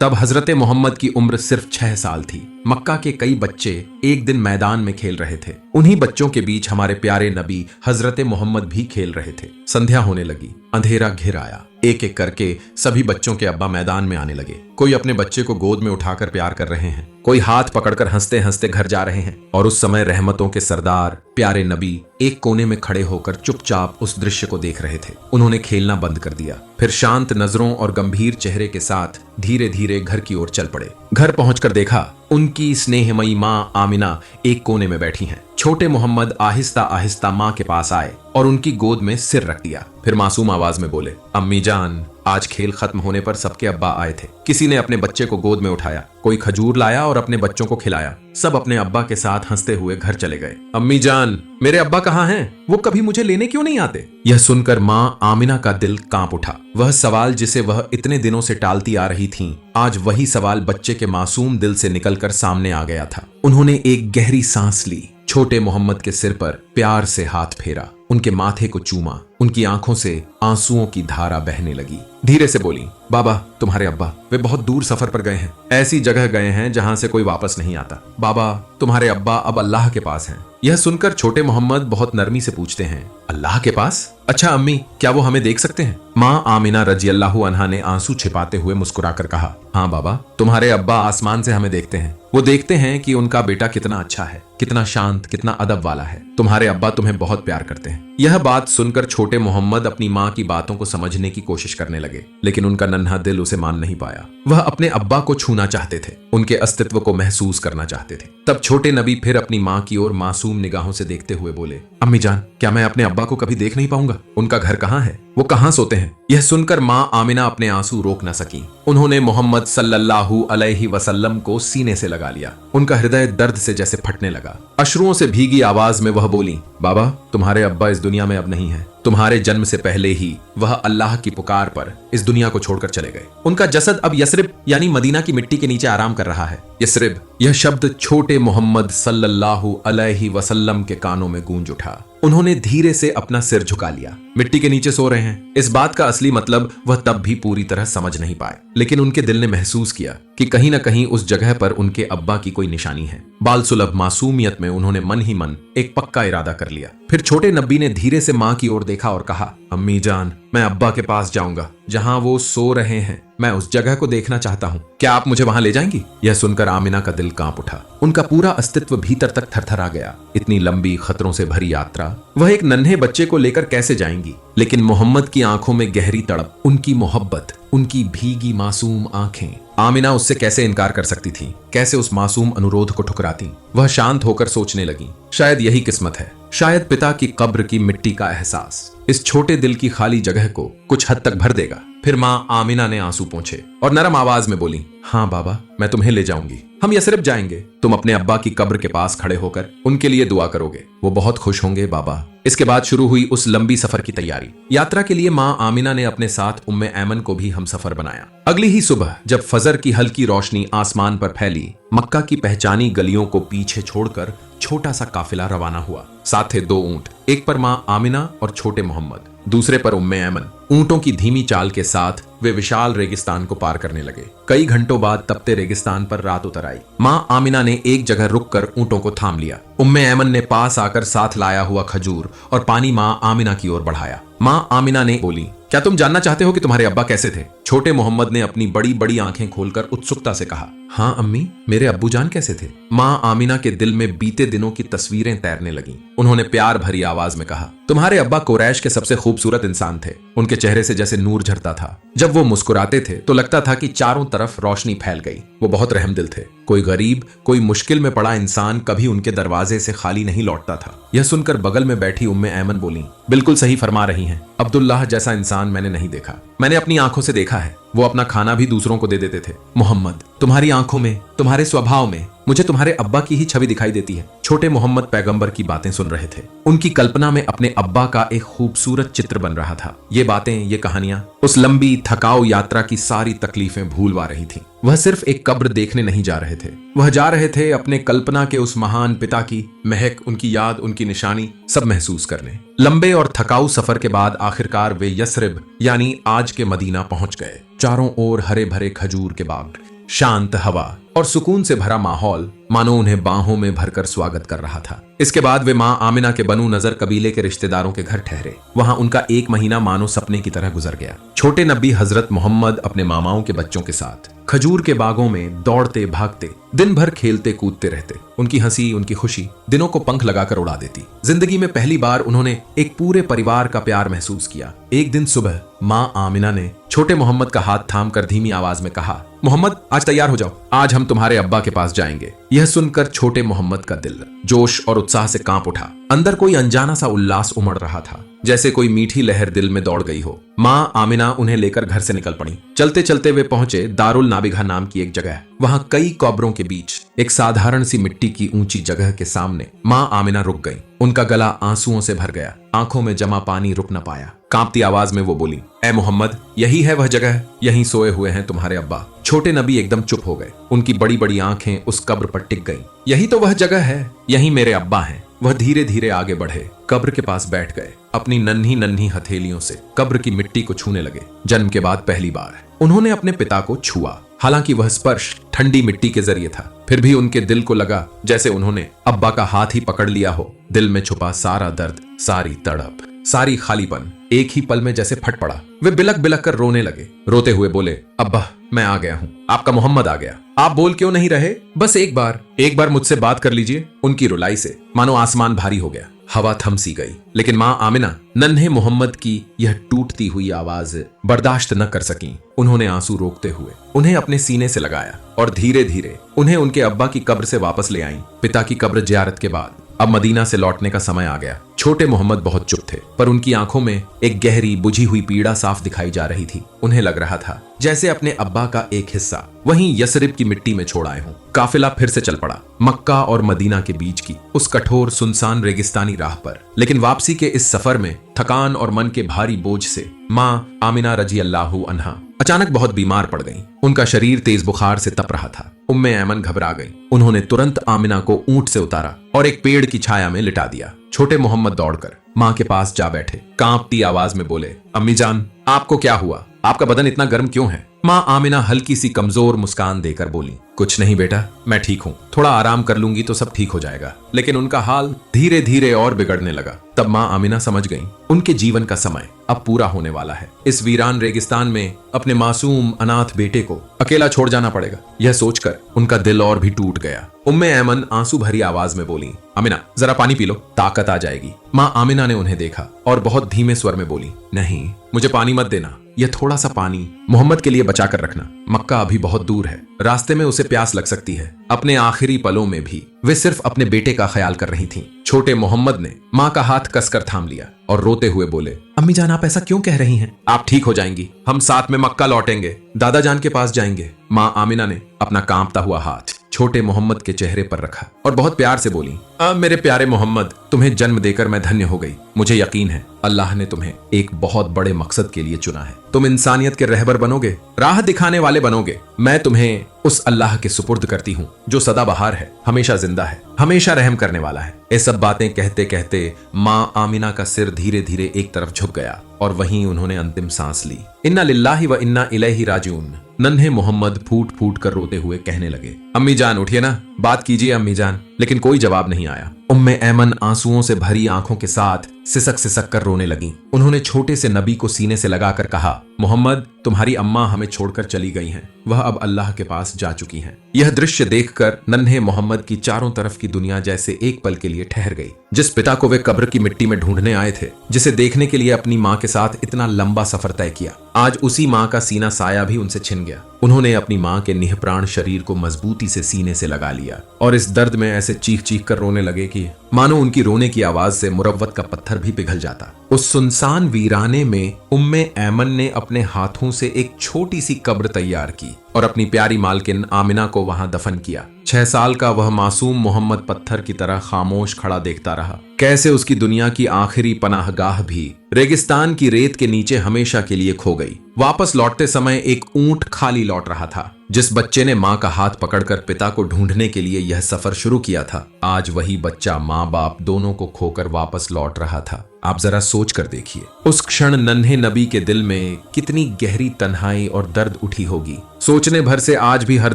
तब हजरत मोहम्मद की उम्र सिर्फ 6 साल थी। मक्का के कई बच्चे एक दिन मैदान में खेल रहे थे। उन्हीं बच्चों के बीच हमारे प्यारे नबी हजरत मोहम्मद भी खेल रहे थे। संध्या होने लगी, अंधेरा घिर आया। एक एक करके सभी बच्चों के अब्बा मैदान में आने लगे। कोई अपने बच्चे को गोद में उठाकर प्यार कर रहे हैं, कोई हाथ पकड़कर हंसते हंसते घर जा रहे हैं। और उस समय रहमतों के सरदार प्यारे नबी एक कोने में खड़े होकर चुपचाप उस दृश्य को देख रहे थे। उन्होंने खेलना बंद कर दिया, फिर शांत नजरों और गंभीर चेहरे के साथ धीरे धीरे घर की ओर चल पड़े। घर पहुंचकर देखा, उनकी स्नेहमयी माँ आमिना एक कोने में बैठी हैं। छोटे मोहम्मद आहिस्ता आहिस्ता माँ के पास आए और उनकी गोद में सिर रख दिया। फिर मासूम आवाज में बोले, अम्मी जान, आज खेल खत्म होने पर सबके अब्बा आए थे। किसी ने अपने बच्चे को गोद में उठाया, कोई खजूर लाया और अपने बच्चों को खिलाया। सब अपने अब्बा के साथ हंसते हुए घर चले गए। अम्मी जान, मेरे अब्बा कहाँ हैं? वो कभी मुझे लेने क्यों नहीं आते? यह सुनकर माँ आमिना का दिल कांप उठा। वह सवाल जिसे वह इतने दिनों से टालती आ रही थीं, आज वही सवाल बच्चे के मासूम दिल से निकलकर सामने आ गया था। उन्होंने एक गहरी सांस ली, छोटे मोहम्मद के सिर पर प्यार से हाथ फेरा, उनके माथे को चूमा। उनकी आंखों से आंसुओं की धारा बहने लगी। धीरे से बोली, बाबा, तुम्हारे अब्बा वे बहुत दूर सफर पर गए हैं, ऐसी जगह गए हैं जहां से कोई वापस नहीं आता। बाबा, तुम्हारे अब्बा अब अल्लाह के पास हैं। यह सुनकर छोटे मोहम्मद बहुत नरमी से पूछते हैं, अल्लाह के पास? अच्छा अम्मी, क्या वो हमें देख सकते हैं? माँ आमिना रज़ियल्लाहु अन्हा ने आंसू छिपाते हुए मुस्कुराकर कहा, हाँ बाबा, तुम्हारे अब्बा आसमान से हमें देखते हैं। वो देखते हैं कि उनका बेटा कितना अच्छा है, कितना शांत, कितना अदब वाला है। तुम्हारे अब्बा तुम्हें बहुत प्यार करते हैं। यह बात सुनकर छोटे मोहम्मद अपनी माँ की बातों को समझने की कोशिश करने लगे, लेकिन उनका नन्हा दिल उसे मान नहीं पाया। वह अपने अब्बा को छूना चाहते थे, उनके अस्तित्व को महसूस करना चाहते थे। तब छोटे नबी फिर अपनी माँ की ओर मासूम निगाहों से देखते हुए बोले, अम्मी जान, क्या मैं अपने अब्बा को कभी देख नहीं पाऊंगा? उनका घर कहाँ है? वो कहाँ सोते हैं? यह सुनकर माँ आमिना अपने आंसू रोक न सकी। उन्होंने मोहम्मद सल्लल्लाहु अलैहि वसल्लम को सीने से लगा लिया। उनका हृदय दर्द से जैसे फटने लगा। अश्रुओं से भीगी आवाज में वह बोली, बाबा, तुम्हारे अब्बा इस दुनिया में अब नहीं है। तुम्हारे जन्म से पहले ही वह अल्लाह की पुकार पर इस दुनिया को छोड़कर चले गए। उनका जसद अब यस्रिब यानी मदीना की मिट्टी के नीचे आराम कर रहा है। यस्रिब, यह शब्द छोटे मोहम्मद सल्लल्लाहु अलैहि वसल्लम के कानों में गूंज उठा। उन्होंने धीरे से अपना सिर झुका लिया। मिट्टी के नीचे सो रहे हैं, इस बात का असली मतलब वह तब भी पूरी तरह समझ नहीं पाए, लेकिन उनके दिल ने महसूस किया कि कहीं न कहीं उस जगह पर उनके अब्बा की कोई निशानी है। बाल सुलभ मासूमियत में उन्होंने मन ही मन एक पक्का इरादा कर लिया। फिर छोटे नब्बी ने धीरे से माँ की ओर देखा और कहा, अम्मी जान, मैं अब्बा के पास जाऊंगा, जहां वो सो रहे हैं। मैं उस जगह को देखना चाहता हूँ, क्या आप मुझे वहां ले जाएंगी? यह सुनकर आमिना का दिल कांप उठा। उनका पूरा अस्तित्व भीतर तक थरथरा गया। इतनी लंबी खतरों से भरी यात्रा वह एक नन्हे बच्चे को लेकर कैसे जाएंगी? लेकिन मोहम्मद की आंखों में गहरी तड़प, उनकी मोहब्बत, उनकी भीगी मासूम आंखें। आमिना उससे कैसे इनकार कर सकती थी? कैसे उस मासूम अनुरोध को ठुकराती? वह शांत होकर सोचने लगी, शायद यही किस्मत है। शायद पिता की कब्र की मिट्टी का एहसास इस छोटे दिल की खाली जगह को कुछ हद तक भर देगा। फिर माँ आमिना ने आंसू पोंछे और नरम आवाज में बोली, हाँ बाबा, मैं तुम्हें ले जाऊंगी। हम यस्रिब जाएंगे। तुम अपने अब्बा की कब्र के पास खड़े होकर उनके लिए दुआ करोगे। वो बहुत खुश होंगे बाबा। इसके बाद शुरू हुई उस लंबी सफर की तैयारी। यात्रा के लिए माँ आमिना ने अपने साथ उम्मे ऐमन को भी हम सफर बनाया। अगली ही सुबह जब फजर की हल्की रोशनी आसमान पर फैली, मक्का की पहचानी गलियों को पीछे छोड़कर छोटा सा काफिला रवाना हुआ। साथ थे 2 ऊंट, एक पर माँ आमिना और छोटे मोहम्मद, दूसरे पर उम्मे ऐमन। ऊंटों की धीमी चाल के साथ वे विशाल रेगिस्तान को पार करने लगे। कई घंटों बाद तपते रेगिस्तान पर रात उतर आई। माँ आमिना ने एक जगह रुककर ऊंटों को थाम लिया। उम्मे ऐमन ने पास आकर साथ लाया हुआ खजूर और पानी माँ आमिना की ओर बढ़ाया। माँ आमिना ने बोली, क्या तुम जानना चाहते हो कि तुम्हारे अब्बा कैसे थे? छोटे मोहम्मद ने अपनी बड़ी बड़ी आंखें खोलकर उत्सुकता से कहा, हाँ अम्मी, मेरे अब्बू जान कैसे थे? माँ आमिना के दिल में बीते दिनों की तस्वीरें तैरने लगीं। उन्होंने प्यार भरी आवाज में कहा, तुम्हारे अब्बा कुरैश के सबसे खूबसूरत इंसान थे। उनके चेहरे से जैसे नूर झरता था। जब वो मुस्कुराते थे तो लगता था कि चारों तरफ रोशनी फैल गई। वो बहुत रहमदिल थे। कोई गरीब, कोई मुश्किल में पड़ा इंसान कभी उनके दरवाजे से खाली नहीं लौटता था। यह सुनकर बगल में बैठी उम्मे ऐमन बोली, बिल्कुल सही फरमा रही हैं। अब्दुल्लाह जैसा इंसान मैंने नहीं देखा। मैंने अपनी आंखों से देखा है। वो अपना खाना भी दूसरों को दे देते थे। मोहम्मद, तुम्हारी आंखों में, तुम्हारे स्वभाव में मुझे तुम्हारे अब्बा की ही छवि दिखाई देती है। छोटे मोहम्मद पैगंबर की बातें सुन रहे थे। उनकी कल्पना में अपने अब्बा का एक खूबसूरत चित्र बन रहा था। ये बातें, ये कहानियां उस लंबी थकाऊ यात्रा की सारी तकलीफें भूलवा रही थी। वह सिर्फ एक कब्र देखने नहीं जा रहे थे, वह जा रहे थे अपने कल्पना के उस महान पिता की महक, उनकी याद, उनकी निशानी सब महसूस करने। लंबे और थकाऊ सफर के बाद आखिरकार वे यस्रिब यानी आज के मदीना पहुंच गए। चारों ओर हरे भरे खजूर के बाग, शांत हवा और सुकून से भरा माहौल मानो उन्हें बाहों में भरकर स्वागत कर रहा था। इसके बाद वे मां आमिना के बनु नजर कबीले के रिश्तेदारों के घर ठहरे। वहां उनका एक महीना मानो सपने की तरह गुजर गया। छोटे नबी हजरत मोहम्मद अपने मामाओं के बच्चों के साथ खजूर के बागों में दौड़ते भागते दिन भर खेलते कूदते रहते। उनकी हंसी, उनकी खुशी दिनों को पंख लगाकर उड़ा देती। जिंदगी में पहली बार उन्होंने एक पूरे परिवार का प्यार महसूस किया। एक दिन सुबह मां आमिना ने छोटे मोहम्मद का हाथ थामकर धीमी आवाज में कहा, मोहम्मद आज तैयार हो जाओ, आज हम तुम्हारे अब्बा के पास जाएंगे। यह सुनकर छोटे मोहम्मद का दिल जोश और उत्साह से कांप उठा। अंदर कोई अनजाना सा उल्लास उमड़ रहा था, जैसे कोई मीठी लहर दिल में दौड़ गई हो। मां आमिना उन्हें लेकर घर से निकल पड़ी। चलते चलते वे पहुंचे दारुल नाबिघा नाम की एक जगह। वहां कई कब्रों के बीच एक साधारण सी मिट्टी की ऊंची जगह के सामने मां आमिना रुक गई। उनका गला आंसुओं से भर गया, आंखों में जमा पानी रुक न पाया। कांपती आवाज में वो बोली, ए मोहम्मद, यही है वह जगह, यहीं सोए हुए हैं तुम्हारे अब्बा। छोटे नबी एकदम चुप हो गए। उनकी बड़ी बड़ी आंखें उस कब्र पर टिक गईं। यही तो वह जगह है, यही मेरे अब्बा हैं। वह धीरे धीरे आगे बढ़े, कब्र के पास बैठ गए। अपनी नन्ही नन्ही हथेलियों से कब्र की मिट्टी को छूने लगे। जन्म के बाद पहली बार उन्होंने अपने पिता को छुआ। हालांकि वह स्पर्श ठंडी मिट्टी के जरिए था, फिर भी उनके दिल को लगा जैसे उन्होंने अब्बा का हाथ ही पकड़ लिया हो। दिल में छुपा सारा दर्द, सारी तड़प, सारी खालीपन एक ही पल में जैसे फट पड़ा। वे बिलक बिलक कर रोने लगे। रोते हुए बोले, अब्बा मैं आ गया हूँ, आपका मोहम्मद आ गया। आप बोल क्यों नहीं रहे? बस एक बार मुझसे बात कर लीजिए। उनकी रुलाई से मानो आसमान भारी हो गया। हवा थम सी गई, लेकिन मां आमिना नन्हे मोहम्मद की यह टूटती हुई आवाज बर्दाश्त न कर सकी। उन्होंने आंसू रोकते हुए उन्हें अपने सीने से लगाया और धीरे धीरे उन्हें उनके अब्बा की कब्र से वापस ले आईं। पिता की कब्र जियारत के बाद अब मदीना से लौटने का समय आ गया। छोटे मोहम्मद बहुत चुप थे, पर उनकी आंखों में एक गहरी बुझी हुई पीड़ा साफ दिखाई जा रही थी। उन्हें लग रहा था जैसे अपने अब्बा का एक हिस्सा वहीं यसरिब की मिट्टी में छोड़ आए हों। काफिला फिर से चल पड़ा, मक्का और मदीना के बीच की उस कठोर सुनसान रेगिस्तानी राह पर। लेकिन वापसी के इस सफर में थकान और मन के भारी बोझ से मां आमिना रजी अल्लाहु अन्हा अचानक बहुत बीमार पड़ गईं। उनका शरीर तेज बुखार से तप रहा था। उम्मे ऐमन घबरा गई। उन्होंने तुरंत आमिना को ऊंट से उतारा और एक पेड़ की छाया में लिटा दिया। छोटे मोहम्मद दौड़कर मां के पास जा बैठे। कांपती आवाज में बोले, अम्मी जान, आपको क्या हुआ? आपका बदन इतना गर्म क्यों है? मां आमिना हल्की सी कमजोर मुस्कान देकर बोली, कुछ नहीं बेटा, मैं ठीक हूँ, थोड़ा आराम कर लूंगी तो सब ठीक हो जाएगा। लेकिन उनका हाल धीरे धीरे और बिगड़ने लगा। तब मां आमिना समझ गईं, उनके जीवन का समय अब पूरा होने वाला है। इस वीरान रेगिस्तान में अपने मासूम अनाथ बेटे को अकेला छोड़ जाना पड़ेगा। यह सोचकर उनका दिल और भी टूट गया। उम्मे ऐमन आंसू भरी आवाज में बोली, अमीना जरा पानी पी लो, ताकत आ जाएगी। मां आमिना ने उन्हें देखा और बहुत धीमे स्वर में बोली, नहीं, मुझे पानी मत देना, यह थोड़ा सा पानी मोहम्मद के लिए बचा कर रखना। मक्का अभी बहुत दूर है, रास्ते में उसे प्यास लग सकती है। अपने आखिरी पलों में भी वे सिर्फ अपने बेटे का ख्याल कर रही थीं। छोटे मोहम्मद ने मां का हाथ कसकर थाम लिया और रोते हुए बोले, अम्मी जान, आप ऐसा क्यों कह रही हैं? आप ठीक हो जाएंगी, हम साथ में मक्का लौटेंगे, दादा जान के पास जाएंगे। मां आमिना ने अपना कांपता हुआ हाथ छोटे मोहम्मद के चेहरे पर रखा और बहुत प्यार से बोली, मेरे प्यारे मोहम्मद, तुम्हें जन्म देकर मैं धन्य हो गई। मुझे यकीन है अल्लाह ने तुम्हें एक बहुत बड़े मकसद के लिए चुना है। तुम इंसानियत के रहबर बनोगे, राह दिखाने वाले बनोगे। मैं तुम्हें उस अल्लाह के सुपुर्द करती हूँ जो सदाबहार है, हमेशा जिंदा है, हमेशा रहम करने वाला है। ये सब बातें कहते कहते मां आमिना का सिर धीरे धीरे एक तरफ झुक गया और वहीं उन्होंने अंतिम सांस ली। इन्ना लिल्लाहि व इन्ना इलैहि राजिऊन। नन्हे मोहम्मद फूट फूट कर रोते हुए कहने लगे, अम्मी जान उठिए ना, बात कीजिए अम्मी जान। लेकिन कोई जवाब नहीं आया। उम्मे ऐमन आंसुओं से भरी आंखों के साथ सिसक सिसक कर रोने लगी। उन्होंने छोटे से नबी को सीने से लगाकर कहा, मोहम्मद, तुम्हारी अम्मा हमें छोड़कर चली गई हैं, वह अब अल्लाह के पास जा चुकी हैं। यह दृश्य देखकर नन्हे मोहम्मद की चारों तरफ की दुनिया जैसे एक पल के लिए ठहर गई। जिस पिता को वे कब्र की मिट्टी में ढूंढने आए थे, जिसे देखने के लिए अपनी माँ के साथ इतना लंबा सफर तय किया, आज उसी माँ का सीना साया भी उनसे छिन गया। उन्होंने अपनी माँ के निहप्राण शरीर को मजबूती से सीने से लगा लिया और इस दर्द में ऐसे चीख चीख कर रोने लगे कि मानो उनकी रोने की आवाज से मुरव्वत का पत्थर भी पिघल जाता। उस सुनसान वीराने में उम्मे ऐमन ने अपने हाथों से एक छोटी सी कब्र तैयार की और अपनी प्यारी मालकिन आमिना को वहां दफन किया। 6 साल का वह मासूम मोहम्मद पत्थर की तरह खामोश खड़ा देखता रहा, कैसे उसकी दुनिया की आखिरी पनाहगाह भी रेगिस्तान की रेत के नीचे हमेशा के लिए खो गई। वापस लौटते समय एक ऊंट खाली लौट रहा था। जिस बच्चे ने माँ का हाथ पकड़कर पिता को ढूंढने के लिए यह सफर शुरू किया था, आज वही बच्चा माँ बाप दोनों को खोकर वापस लौट रहा था। आप जरा सोच कर देखिए, उस क्षण नन्हे नबी के दिल में कितनी गहरी तन्हाई और दर्द उठी होगी। सोचने भर से आज भी हर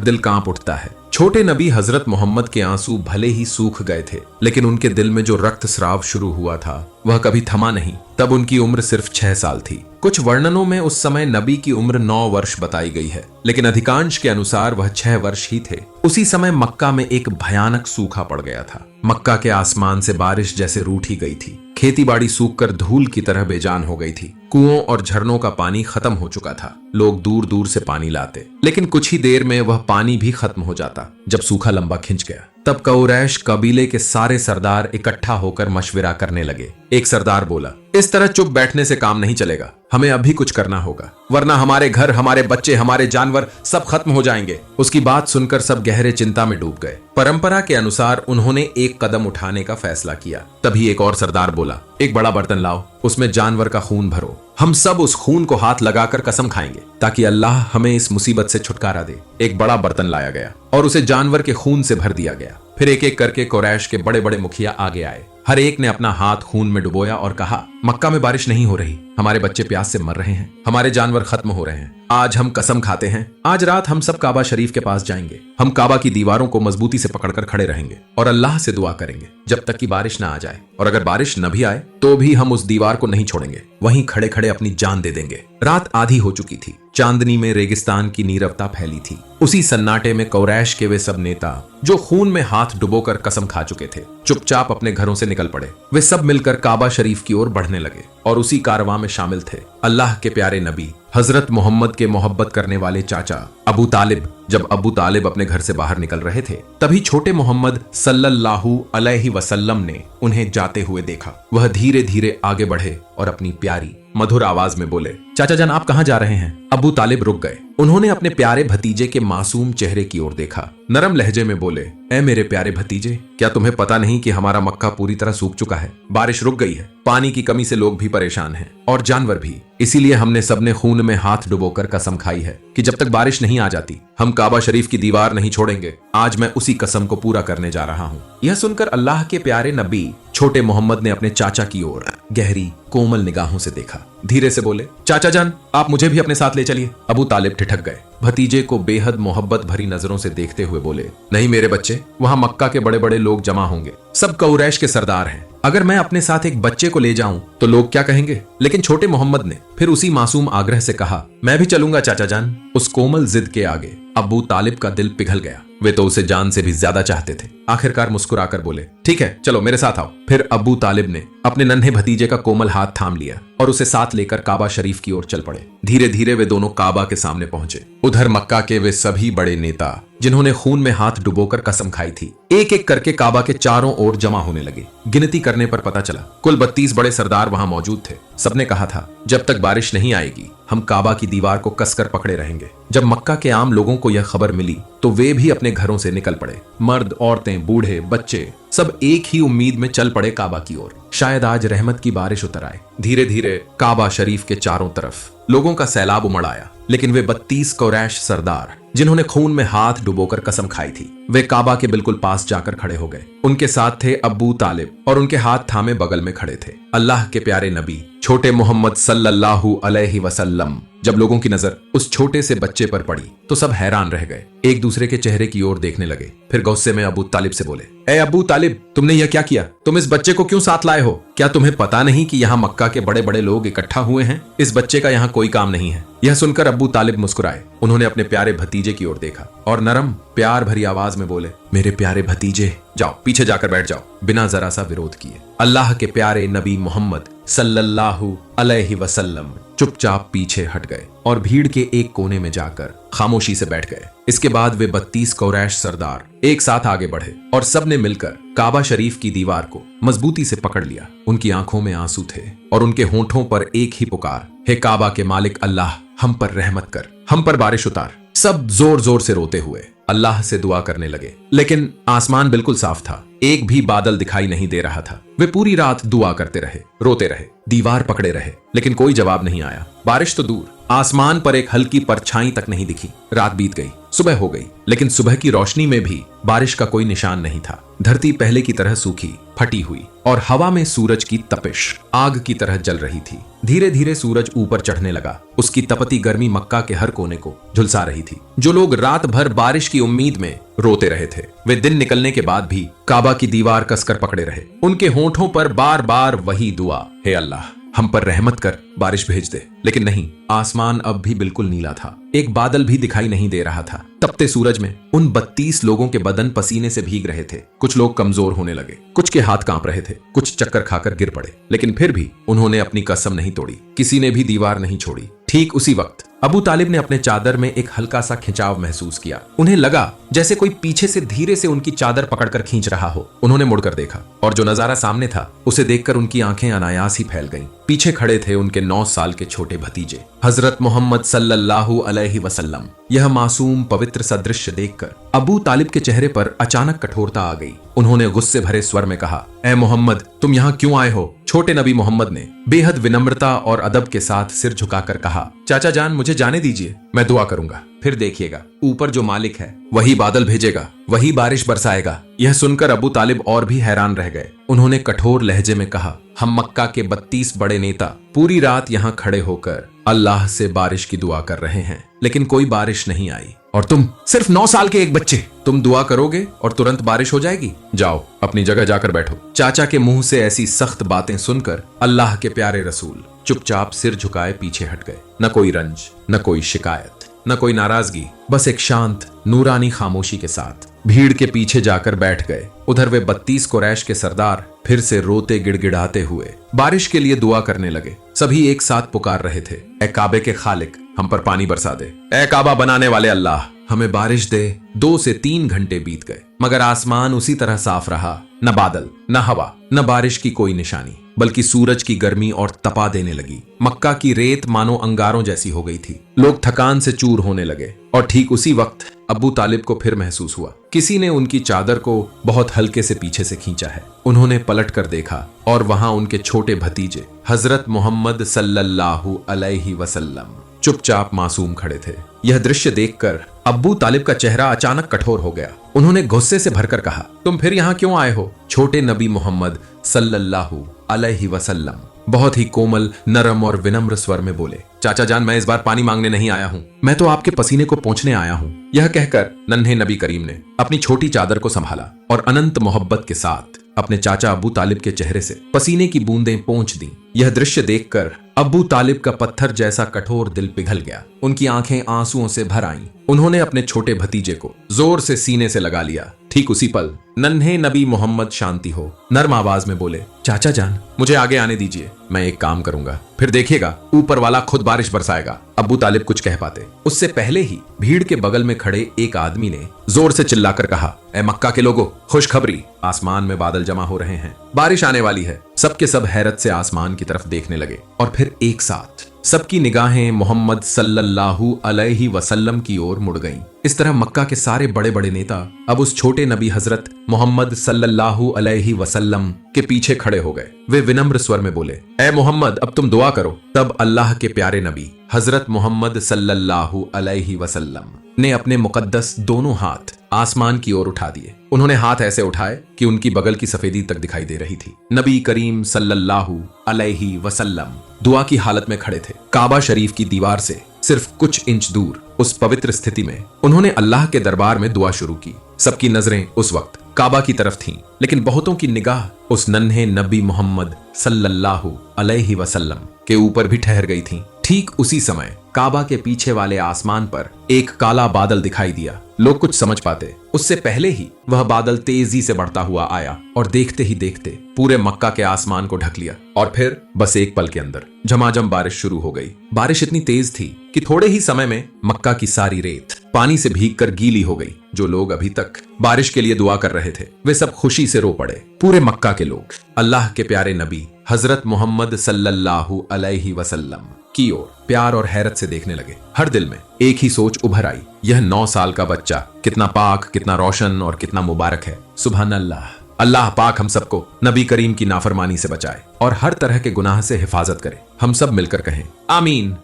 दिल कांप उठता है। छोटे नबी हजरत मोहम्मद के आंसू भले ही सूख गए थे, लेकिन उनके दिल में जो रक्त स्राव शुरू हुआ था वह कभी थमा नहीं। तब उनकी उम्र सिर्फ 6 साल थी। कुछ वर्णनों में उस समय नबी की उम्र 9 वर्ष बताई गई है, लेकिन अधिकांश के अनुसार वह 6 वर्ष ही थे। उसी समय मक्का में एक भयानक सूखा पड़ गया था। मक्का के आसमान से बारिश जैसे रूठ ही गई थी। खेती बाड़ी सूखकर धूल की तरह बेजान हो गई थी। कुओं और झरनों का पानी खत्म हो चुका था। लोग दूर दूर से पानी लाते, लेकिन कुछ ही देर में वह पानी भी खत्म हो जाता। जब सूखा लंबा खिंच गया, तब कुरैश कबीले के सारे सरदार इकट्ठा होकर मशविरा करने लगे। एक सरदार बोला, इस तरह चुप बैठने से काम नहीं चलेगा, हमें अभी कुछ करना होगा, वरना हमारे घर, हमारे बच्चे, हमारे जानवर सब खत्म हो जाएंगे। उसकी बात सुनकर सब गहरे चिंता में डूब गए। परंपरा के अनुसार उन्होंने एक कदम उठाने का फैसला किया। तभी एक और सरदार बोला, एक बड़ा बर्तन लाओ, उसमें जानवर का खून भरो, हम सब उस खून को हाथ लगाकर कसम खाएंगे ताकि अल्लाह हमें इस मुसीबत से छुटकारा दे। एक बड़ा बर्तन लाया गया और उसे जानवर के खून से भर दिया गया। फिर एक एक करके कुरैश के बड़े बड़े मुखिया आगे आए। हर एक ने अपना हाथ खून में डुबोया और कहा, मक्का में बारिश नहीं हो रही, हमारे बच्चे प्यास से मर रहे हैं, हमारे जानवर खत्म हो रहे हैं। आज हम कसम खाते हैं, आज रात हम सब काबा शरीफ के पास जाएंगे। हम काबा की दीवारों को मजबूती से पकड़कर खड़े रहेंगे और अल्लाह से दुआ करेंगे जब तक कि बारिश ना आ जाए, और अगर बारिश न भी आए तो भी हम उस दीवार को नहीं छोड़ेंगे, वहीं खड़े खड़े अपनी जान दे देंगे। रात आधी हो चुकी थी। चांदनी में रेगिस्तान की नीरवता फैली थी। उसी सन्नाटे में कुरैश के वे सब नेता जो खून में हाथ डुबोकर कसम खा चुके थे, चुपचाप अपने घरों से निकल पड़े। वे सब मिलकर काबा शरीफ की ओर बढ़ने लगे और उसी कारवां में शामिल थे अल्लाह के प्यारे नबी हजरत मोहम्मद के मोहब्बत करने वाले चाचा अबू तालिब। जब अबू तालिब अपने घर से बाहर निकल रहे थे, तभी छोटे मोहम्मद सल्लल्लाहु अलैहि वसल्लम ने उन्हें जाते हुए देखा। वह धीरे धीरे आगे बढ़े और अपनी प्यारी मधुर आवाज में बोले, चाचा जान आप कहाँ जा रहे हैं? अबू तालिब रुक गए। उन्होंने अपने प्यारे भतीजे के मासूम चेहरे की ओर देखा। नरम लहजे में बोले, ऐ मेरे प्यारे भतीजे, क्या तुम्हें पता नहीं कि हमारा मक्का पूरी तरह सूख चुका है? बारिश रुक गई है, पानी की कमी से लोग भी परेशान हैं और जानवर भी। इसीलिए हमने सबने खून में हाथ डुबोकर कसम खाई है कि जब तक बारिश नहीं आ जाती हम काबा शरीफ की दीवार नहीं छोड़ेंगे। आज मैं उसी कसम को पूरा करने जा रहा हूँ। यह सुनकर अल्लाह के प्यारे नबी छोटे मोहम्मद ने अपने चाचा की ओर गहरी कोमल निगाहों से देखा। धीरे से बोले, चाचा जान आप मुझे भी अपने साथ ले चलिए। अबू तालिब ठिठक गए। भतीजे को बेहद मोहब्बत भरी नजरों से देखते हुए बोले, नहीं मेरे बच्चे, वहां मक्का के बड़े बड़े लोग जमा होंगे, सब कुरैश के सरदार हैं। अगर मैं अपने साथ एक बच्चे को ले जाऊं तो लोग क्या कहेंगे? लेकिन छोटे मोहम्मद ने फिर उसी मासूम आग्रह से कहा, मैं भी चलूंगा चाचा जान। उस कोमल जिद के आगे अबू तालिब का दिल पिघल गया। वे तो उसे जान से भी ज्यादा चाहते थे। आखिरकार मुस्कुराकर बोले, ठीक है चलो मेरे साथ आओ। फिर अबू तालिब ने अपने नन्हे भतीजे का कोमल हाथ थाम लिया और उसे साथ लेकर काबा शरीफ की ओर चल पड़े। धीरे धीरे वे दोनों काबा के सामने पहुंचे। उधर मक्का के वे सभी बड़े नेता जिन्होंने खून में हाथ डुबोकर कसम खाई थी, एक एक करके काबा के चारों ओर जमा होने लगे। गिनती करने पर पता चला कुल 32 बड़े सरदार वहां मौजूद थे। सबने कहा था, जब तक बारिश नहीं आएगी हम काबा की दीवार को कसकर पकड़े रहेंगे। जब मक्का के आम लोगों को यह खबर मिली तो वे भी अपने घरों से निकल पड़े। मर्द, औरतें, बूढ़े, बच्चे सब एक ही उम्मीद में चल पड़े काबा की ओर। शायद आज रहमत की बारिश उतर आए। धीरे धीरे काबा शरीफ के चारों तरफ लोगों का सैलाब उमड़ आया, लेकिन वे 32 कुरैश सरदार जिन्होंने खून में हाथ डुबोकर कसम खाई थी, वे काबा के बिल्कुल पास जाकर खड़े हो गए। उनके साथ थे अबू तालिब और उनके हाथ थामे बगल में खड़े थे अल्लाह के प्यारे नबी छोटे मोहम्मद सल्लल्लाहु अलैहि वसल्लम। जब लोगों की नजर उस छोटे से बच्चे पर पड़ी तो सब हैरान रह गए, एक दूसरे के चेहरे की ओर देखने लगे। फिर गुस्से में अबू तालिब से बोले, ए अबू तालिब, तुमने यह क्या किया? तुम इस बच्चे को क्यों साथ लाए हो? क्या तुम्हें पता नहीं कि यहाँ मक्का के बड़े बड़े लोग इकट्ठा हुए हैं? इस बच्चे का यहाँ कोई काम नहीं है। यह सुनकर अबू तालिब मुस्कुराए। उन्होंने अपने प्यारे भतीजे की ओर देखा और नरम प्यार भरी आवाज में बोले, मेरे प्यारे भतीजे, जाओ पीछे जाकर बैठ जाओ। बिना जरा सा विरोध किए अल्लाह के प्यारे नबी मोहम्मद सल्लल्लाहु अलैहि वसल्लम चुपचाप पीछे हट गए और भीड़ के एक कोने में जाकर खामोशी से बैठ गए। इसके बाद वे 32 कुरैश सरदार एक साथ आगे बढ़े और सबने मिलकर काबा शरीफ की दीवार को मजबूती से पकड़ लिया। उनकी आंखों में आंसू थे और उनके होंठों पर एक ही पुकार, हे काबा के मालिक अल्लाह, हम पर रहमत कर, हम पर बारिश उतार। सब जोर जोर से रोते हुए अल्लाह से दुआ करने लगे, लेकिन आसमान बिल्कुल साफ था। एक भी बादल दिखाई नहीं दे रहा था। वे पूरी रात दुआ करते रहे, रोते रहे, दीवार पकड़े रहे, लेकिन कोई जवाब नहीं आया। बारिश तो दूर, आसमान पर एक हल्की परछाई तक नहीं दिखी। रात बीत गई, सुबह हो गई, लेकिन सुबह की रोशनी में भी बारिश का कोई निशान नहीं था। धरती पहले की तरह सूखी, फटी हुई और हवा में सूरज की तपिश आग की तरह जल रही थी। धीरे धीरे सूरज ऊपर चढ़ने लगा। उसकी तपती गर्मी मक्का के हर कोने को झुलसा रही थी। जो लोग रात भर बारिश की उम्मीद में रोते रहे थे, वे दिन निकलने के बाद भी काबा की दीवार कसकर पकड़े रहे। उनके होंठों पर बार बार वही दुआ, हे अल्लाह हम पर रहमत कर, बारिश भेज दे। लेकिन नहीं, आसमान अब भी बिल्कुल नीला था। एक बादल भी दिखाई नहीं दे रहा था। तपते सूरज में उन 32 लोगों के बदन पसीने से भीग रहे थे। कुछ लोग कमजोर होने लगे, कुछ के हाथ कांप रहे थे, कुछ चक्कर खाकर गिर पड़े, लेकिन फिर भी उन्होंने अपनी कसम नहीं तोड़ी। किसी ने भी दीवार नहीं छोड़ी। ठीक उसी वक्त अबू तालिब ने अपने चादर में एक हल्का सा खिंचाव महसूस किया। उन्हें लगा जैसे कोई पीछे से धीरे से उनकी चादर पकड़कर खींच रहा हो। उन्होंने मुड़कर देखा और जो नजारा सामने था उसे देखकर उनकी आंखें अनायास ही फैल गईं। पीछे खड़े थे उनके 9 साल के छोटे भतीजे हजरत मोहम्मद सल्लल्लाहु अलैहि वसल्लम। यह मासूम पवित्र सा दृश्य देखकर अबू तालिब के चेहरे पर अचानक कठोरता आ गई। उन्होंने गुस्से भरे स्वर में कहा, ए मोहम्मद, तुम यहाँ क्यों आए हो? छोटे नबी मोहम्मद ने बेहद विनम्रता और अदब के साथ सिर झुकाकर कहा, चाचा जान मुझे जाने दीजिए, मैं दुआ करूंगा, फिर देखिएगा ऊपर जो मालिक है वही बादल भेजेगा, वही बारिश बरसाएगा। यह सुनकर अबू तालिब और भी हैरान रह गए। उन्होंने कठोर लहजे में कहा, हम मक्का के 32 बड़े नेता पूरी रात यहाँ खड़े होकर अल्लाह से बारिश की दुआ कर रहे हैं, लेकिन कोई बारिश नहीं आई। और तुम सिर्फ 9 साल के एक बच्चे, तुम दुआ करोगे और तुरंत बारिश हो जाएगी? जाओ अपनी जगह जाकर बैठो। चाचा के मुंह से ऐसी सख्त बातें सुनकर अल्लाह के प्यारे रसूल चुपचाप सिर झुकाए पीछे हट गए। न कोई रंज, न कोई शिकायत, न कोई नाराजगी, बस एक शांत नूरानी खामोशी के साथ भीड़ के पीछे जाकर बैठ गए। उधर वे 32 कुरैश के सरदार फिर से रोते गिड़गिड़ाते हुए बारिश के लिए दुआ करने लगे। सभी एक साथ पुकार रहे थे, ए काबे के खालिक, हम पर पानी बरसा दे। ए काबा बनाने वाले अल्लाह, हमें बारिश दे। 2 से 3 घंटे बीत गए, मगर आसमान उसी तरह साफ रहा। न बादल, न हवा, न बारिश की कोई निशानी, बल्कि सूरज की गर्मी और तपा देने लगी। मक्का की रेत मानो अंगारों जैसी हो गई थी। लोग थकान से चूर होने लगे। और ठीक उसी वक्त अबू तालिब को फिर महसूस हुआ किसी ने उनकी चादर को बहुत हल्के से पीछे से खींचा है। उन्होंने पलट कर देखा और वहां उनके छोटे भतीजे हजरत मोहम्मद सल्लल्लाहु अलैहि वसल्लम चुपचाप मासूम खड़े थे। यह दृश्य देखकर अब्बू तालिब का चेहरा अचानक कठोर हो गया। उन्होंने गुस्से से भरकर कहा, तुम फिर यहाँ क्यों आए हो? छोटे नबी मोहम्मद सल्लल्लाहु अलैहि वसल्लम बहुत ही कोमल, नरम और विनम्र स्वर में बोले, चाचा जान, मैं इस बार पानी मांगने नहीं आया हूँ, मैं तो आपके पसीने को पोंछने आया हूँ। यह कहकर नन्हे नबी करीम ने अपनी छोटी चादर को संभाला और अनंत मोहब्बत के साथ अपने चाचा अबू तालिब के चेहरे से पसीने की बूंदें पोंछ दी। यह दृश्य देखकर अबू तालिब का पत्थर जैसा कठोर दिल पिघल गया। उनकी आंखें आंसुओं से भर आईं। उन्होंने अपने छोटे भतीजे को जोर से सीने से लगा लिया। ठीक उसी पल नन्हे नबी मोहम्मद शांति हो नर्म आवाज में बोले, चाचा जान, मुझे आगे आने दीजिए, मैं एक काम करूंगा, फिर देखिएगा ऊपर वाला खुद बारिश बरसाएगा। अबू तालिब कुछ कह पाते उससे पहले ही भीड़ के बगल में खड़े एक आदमी ने जोर से चिल्लाकर कहा, ए मक्का के लोगों, खुशखबरी, आसमान में बादल जमा हो रहे हैं, बारिश आने वाली है। सबके सब हैरत से आसमान की तरफ देखने लगे और फिर एक साथ सबकी निगाहें मोहम्मद सल्लल्लाहु अलैहि वसल्लम की ओर मुड़ गईं। इस तरह मक्का के सारे बड़े बड़े नेता अब उस छोटे नबी हजरत मोहम्मद सल्लल्लाहु अलैहि वसल्लम के पीछे खड़े हो गए। वे विनम्र स्वर में बोले, ए मोहम्मद, अब तुम दुआ करो। तब अल्लाह के प्यारे नबी हजरत मोहम्मद सल्लल्लाहु अलैहि वसल्लम ने अपने मुकद्दस दोनों हाथ आसमान की ओर उठा दिए। उन्होंने हाथ ऐसे उठाए कि उनकी बगल की सफेदी तक दिखाई दे रही थी। नबी करीम सल्लल्लाहु अलैहि वसल्लम दुआ की हालत में खड़े थे। काबा शरीफ की दीवार से सिर्फ कुछ इंच दूर उस पवित्र स्थिति में उन्होंने अल्लाह के दरबार में दुआ शुरू की। सबकी नजरें उस वक्त काबा की तरफ थीं, लेकिन बहुतों की निगाह उस नन्हे नबी मोहम्मद सल्लल्लाहु अलैहि वसल्लम के ऊपर भी ठहर गई थी। ठीक उसी समय काबा के पीछे वाले आसमान पर एक काला बादल दिखाई दिया। लोग कुछ समझ पाते उससे पहले ही वह बादल तेजी से बढ़ता हुआ आया और देखते ही देखते पूरे मक्का के आसमान को ढक लिया। और फिर बस एक पल के अंदर झमाझम बारिश शुरू हो गई। बारिश इतनी तेज थी कि थोड़े ही समय में मक्का की सारी रेत पानी से भीगकर गीली हो गई। जो लोग अभी तक बारिश के लिए दुआ कर रहे थे वे सब खुशी से रो पड़े। पूरे मक्का के लोग अल्लाह के प्यारे नबी हजरत मोहम्मद सल्लल्लाहु अलैहि वसल्लम की ओर प्यार और हैरत से देखने लगे। हर दिल में एक ही सोच उभर आई, यह 9 साल का बच्चा कितना पाक, कितना रोशन और कितना मुबारक है। सुभान अल्लाह। अल्लाह पाक हम सबको नबी करीम की नाफरमानी से बचाए और हर तरह के गुनाह से हिफाजत करे। हम सब मिलकर कहें आमीन।